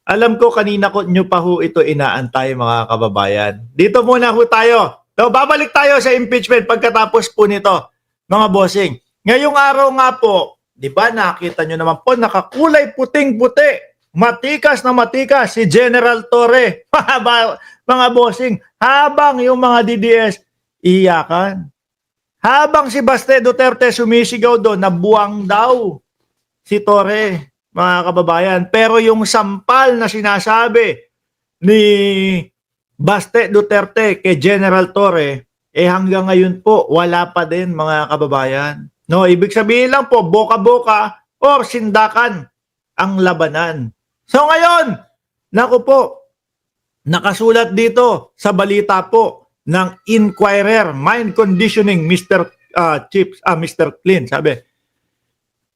Alam ko kanina ko nyo pa ho ito inaantay mga kababayan. Dito muna ho tayo. So, babalik tayo sa impeachment pagkatapos po nito, mga bossing. Ngayong araw nga po, di ba nakita nyo naman po, nakakulay puting-puti, matikas na matikas si General Torre. Mga bossing, habang yung mga DDS iyakan. Habang si Baste Duterte sumisigaw doon na buwang daw si Torre, mga kababayan. Pero yung sampal na sinasabi ni Baste Duterte kay General Torre, hanggang ngayon po, wala pa din mga kababayan. No, ibig sabihin lang po, boka-boka or sindakan ang labanan. So ngayon, naku po, nakasulat dito sa balita po ng Inquirer, Mind Conditioning, Mr. Mr. Clean,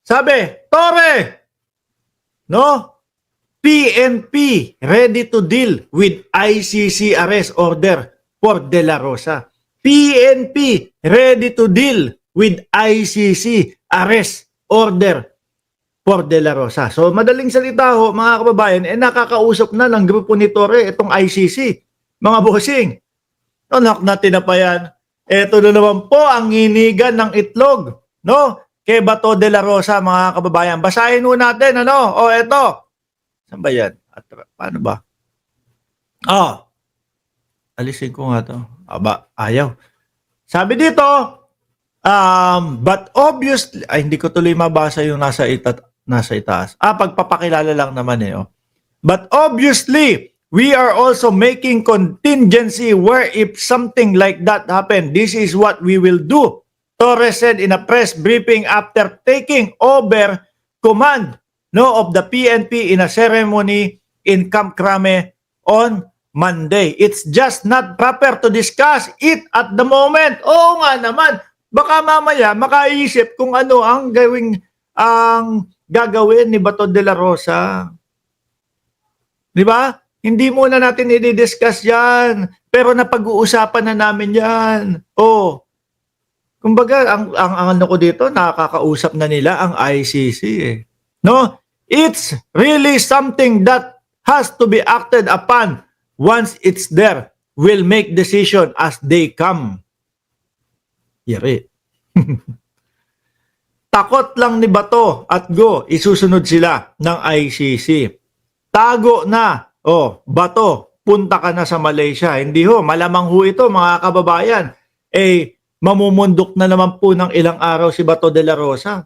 sabi, Torre, no? PNP ready to deal with ICC arrest order for De La Rosa. PNP ready to deal with ICC arrest order for De La Rosa. So madaling salita ho, mga kababayan, nakakausap na ng grupo ni Torre itong ICC. Mga bossing, anak natin na pa yan. Ito na naman po ang hinigan ng itlog, no? Kay Bato de la Rosa, mga kababayan. Basahin mo natin, ano? O, eto. Saan ba yan? Paano ba? Alisin ko nga to. Aba, ayaw. Sabi dito, but obviously, hindi ko tuloy mabasa yung nasa itaas. Pagpapakilala lang naman oh. But obviously, we are also making contingency where if something like that happen, this is what we will do. Torres said in a press briefing after taking over command of the PNP in a ceremony in Camp Crame on Monday. It's just not proper to discuss it at the moment. Oo nga naman, baka mamaya makaisip kung ano ang gagawin ni Bato de la Rosa. Di ba? Hindi muna natin i-discuss yan, pero napag-uusapan na namin yan. Kumbaga, ang ano ko dito, nakakausap na nila ang ICC No? It's really something that has to be acted upon once it's there. We'll make decision as they come. Yari. Takot lang ni Bato at Go, isusunod sila ng ICC. Tago na. Bato, punta ka na sa Malaysia. Hindi ho, malamang ho ito mga kababayan. Mamumundok na naman po ng ilang araw si Bato de la Rosa.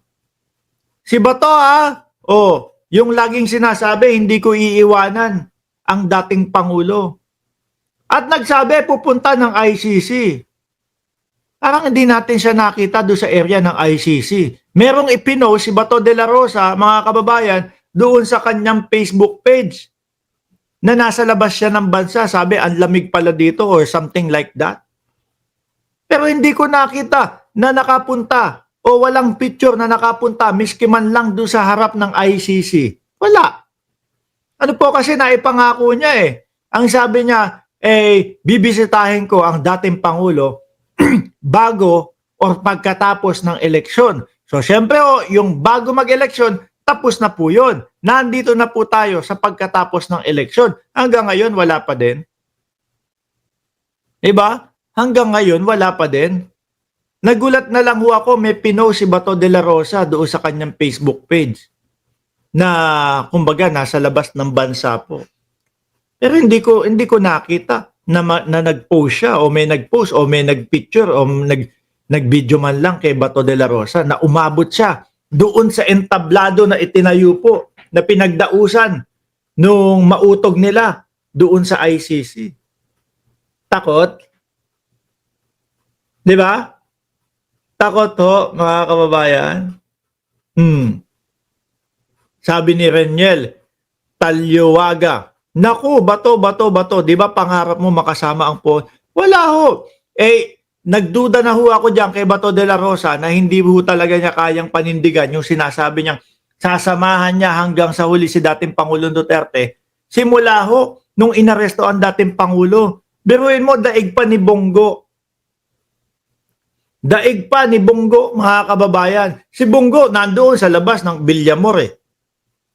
Si Bato yung laging sinasabi, hindi ko iiwanan ang dating Pangulo. At nagsabi, pupunta ng ICC. Parang hindi natin siya nakita doon sa area ng ICC. Merong ipinost si Bato de la Rosa, mga kababayan, doon sa kanyang Facebook page na nasa labas siya ng bansa. Sabi, ang lamig pala dito or something like that. Pero hindi ko nakita na nakapunta o walang picture na nakapunta miski man lang doon sa harap ng ICC. Wala. Ano po kasi naipangako niya Ang sabi niya, bibisitahin ko ang dating Pangulo bago o pagkatapos ng eleksyon. So syempre yung bago mag-eleksyon, tapos na po yun. Nandito na po tayo sa pagkatapos ng eleksyon. Hanggang ngayon, wala pa din. Diba? Hanggang ngayon, wala pa din. Nagulat na lang ho ako, may pinost si Bato de la Rosa doon sa kanyang Facebook page na kumbaga nasa labas ng bansa po. Pero hindi ko nakita na nag-post siya o may nag-post o may nag-picture o nag-video man lang kay Bato de la Rosa na umabot siya doon sa entablado na itinayo po na pinagdausan nung mautog nila doon sa ICC. Takot? Di ba? Takot ho, mga kababayan. Sabi ni Reniel Talyowaga, naku, bato. Di ba pangarap mo makasama ang po? Wala ho. Nagduda na ho ako diyan kay Bato de la Rosa na hindi ho talaga niya kayang panindigan yung sinasabi niyang sasamahan niya hanggang sa huli si dating Pangulong Duterte. Simula ho, nung inaresto ang dating Pangulo. Biruin mo, daig pa ni Bongo. Daig pa ni Bongo, mga kababayan. Si Bongo nandoon sa labas ng Villamor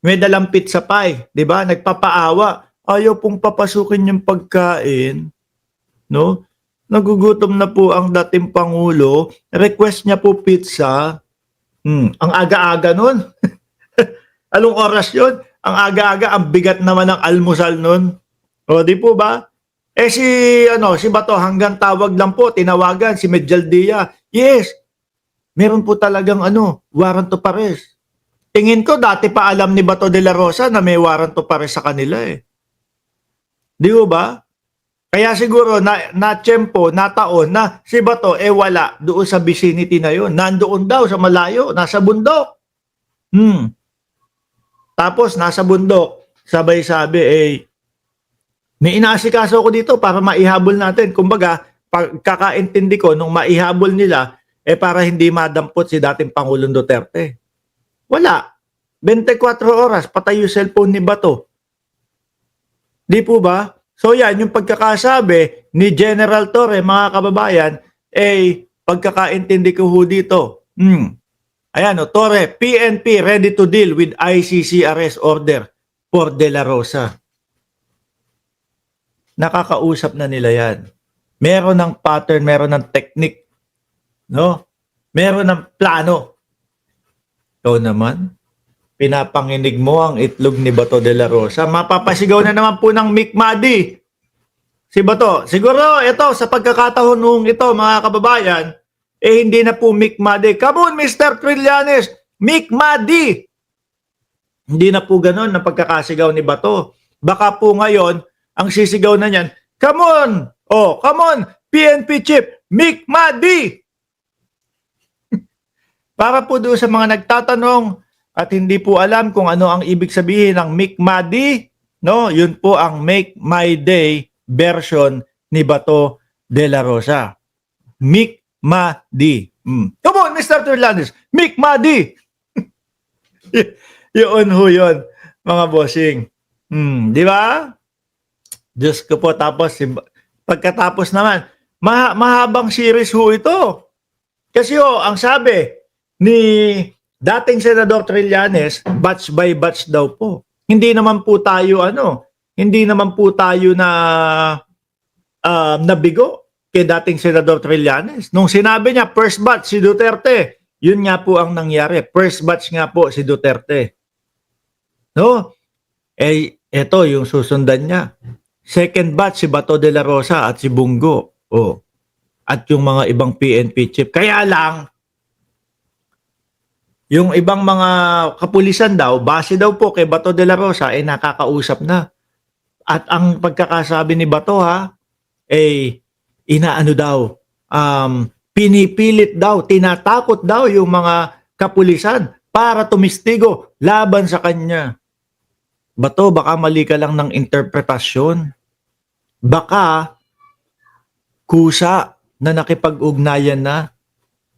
may dalang pizza pie, 'di ba? Nagpapaawa. Ayaw pong papasukin yung pagkain, no? Nagugutom na po ang dating pangulo. Request niya po pizza. Ang aga-aga nun. Anong oras 'yon? Ang aga-aga, ang bigat naman ng almusal nun. O, di po ba? Si Bato hanggang tawag lang po, tinawagan si Medjaldia. Yes. Meron po talagang warrant of arrest. Tingin ko dati pa alam ni Bato de la Rosa na may warrant of arrest sa kanila eh. Di ba? Kaya siguro nataon na si Bato wala doon sa vicinity na yon. Nandoon daw sa malayo, nasa bundok. Tapos nasa bundok, sabay sabi may inaasikaso ko dito para maihabol natin. Kumbaga, pagkakaintindi ko nung maihabol nila para hindi madampot si dating Pangulong Duterte. Wala. 24 oras patay yung cellphone ni Bato. Di po ba? So yan, yung pagkakasabi ni General Torre, mga kababayan, pagkakaintindi ko ho dito. Ayan, Torre, PNP ready to deal with ICC arrest order for De La Rosa. Nakakausap na nila yan. Meron ng pattern, meron ng technique. No? Meron ng plano. Ikaw naman, pinapanginig mo ang itlog ni Bato de la Rosa. Mapapasigaw na naman po ng Mick Madi. Si Bato, siguro ito, sa pagkakataon ito, mga kababayan, hindi na po Mick Madi. Come on, Mr. Trillanes, Mick Madi. Hindi na po ganun ang pagkakasigaw ni Bato. Baka po ngayon, ang sisigaw na niyan, come on! Oh, come on! PNP chief, Mick Madi! Para po doon sa mga nagtatanong at hindi po alam kung ano ang ibig sabihin ng Mick Madi, no? Yun po ang Make My Day version ni Bato de la Rosa. Mick Madi. Come on, Mr. Trillanes, Mick Madi! Yun ho yun, mga bossing. Di ba? Diyos ko po, tapos pagkatapos naman, mahabang series ho ito. Kasi ang sabi ni dating Senador Trillanes, batch by batch daw po. Hindi naman po tayo na nabigo kay dating Senador Trillanes. Nung sinabi niya first batch si Duterte, yun nga po ang nangyari. First batch nga po si Duterte. No? Ito yung susundan niya. Second batch si Bato de la Rosa at si Bungo. At yung mga ibang PNP chief. Kaya lang, yung ibang mga kapulisan daw, base daw po kay Bato de la Rosa, nakakausap na. At ang pagkakasabi ni Bato pinipilit daw, tinatakot daw yung mga kapulisan para tumistigo laban sa kanya. Bato, baka mali ka lang ng interpretasyon. Baka kusa na nakipag-ugnayan na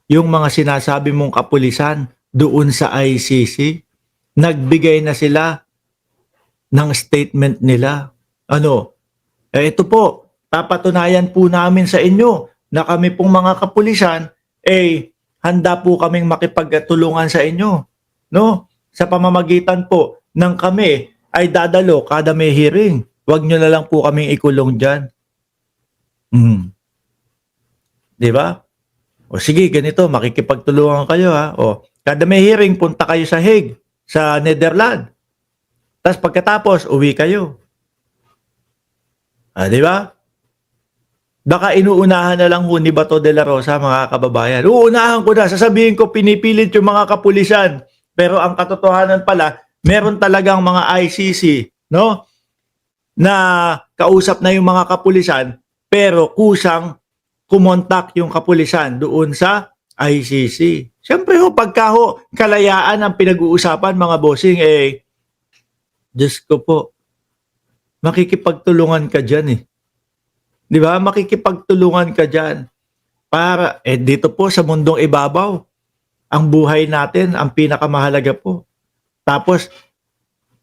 yung mga sinasabi mong kapulisan doon sa ICC. Nagbigay na sila ng statement nila. Ito po, papatunayan po namin sa inyo na kami pong mga kapulisan, handa po kaming makipagtulungan sa inyo. No? Sa pamamagitan po ng kami ay dadalo kada may hearing. Huwag nyo na lang po kaming ikulong dyan. Di ba? O sige, ganito, makikipagtulungan kayo ha. Kada may hearing, punta kayo sa Hague, sa Netherlands. Tapos pagkatapos, uwi kayo. Di ba? Baka inuunahan na lang ho ni Bato de la Rosa, mga kababayan. Uunahan ko na, sasabihin ko, pinipilit yung mga kapulisan. Pero ang katotohanan pala, meron talagang mga ICC, no? Na kausap na yung mga kapulisan, pero kusang kumontak yung kapulisan doon sa ICC. Siyempre pagka kalayaan ang pinag-uusapan, mga bossing, Diyos ko po, makikipagtulungan ka dyan Di ba? Makikipagtulungan ka dyan. Para, dito po sa mundong ibabaw, ang buhay natin, ang pinakamahalaga po. Tapos,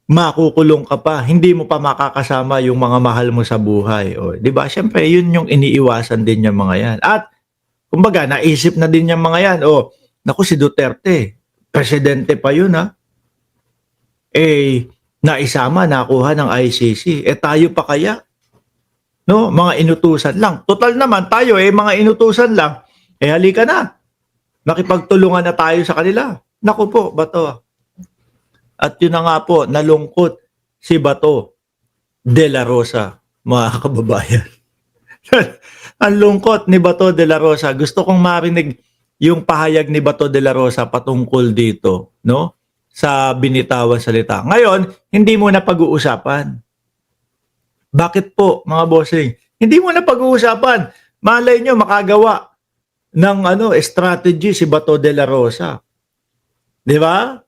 makukulong ka pa. Hindi mo pa makakasama yung mga mahal mo sa buhay. Di ba? Siyempre, yun yung iniiwasan din yung mga yan. At, kumbaga, naisip na din yung mga yan. Naku, si Duterte, presidente pa yun, ha? naisama, nakuha ng ICC. Tayo pa kaya? No, mga inutusan lang. Total naman tayo mga inutusan lang. Halika na. Nakipagtulungan na tayo sa kanila. Naku po, Bato. At yun na nga po, nalungkot si Bato de la Rosa, mga kababayan. Ang lungkot ni Bato de la Rosa. Gusto kong marinig yung pahayag ni Bato de la Rosa patungkol dito, no? Sa binitawan salita. Ngayon, hindi mo na pag-uusapan. Bakit po, mga bossing? Hindi mo na pag-uusapan. Malay nyo, makagawa ng strategy si Bato de la Rosa. Di ba?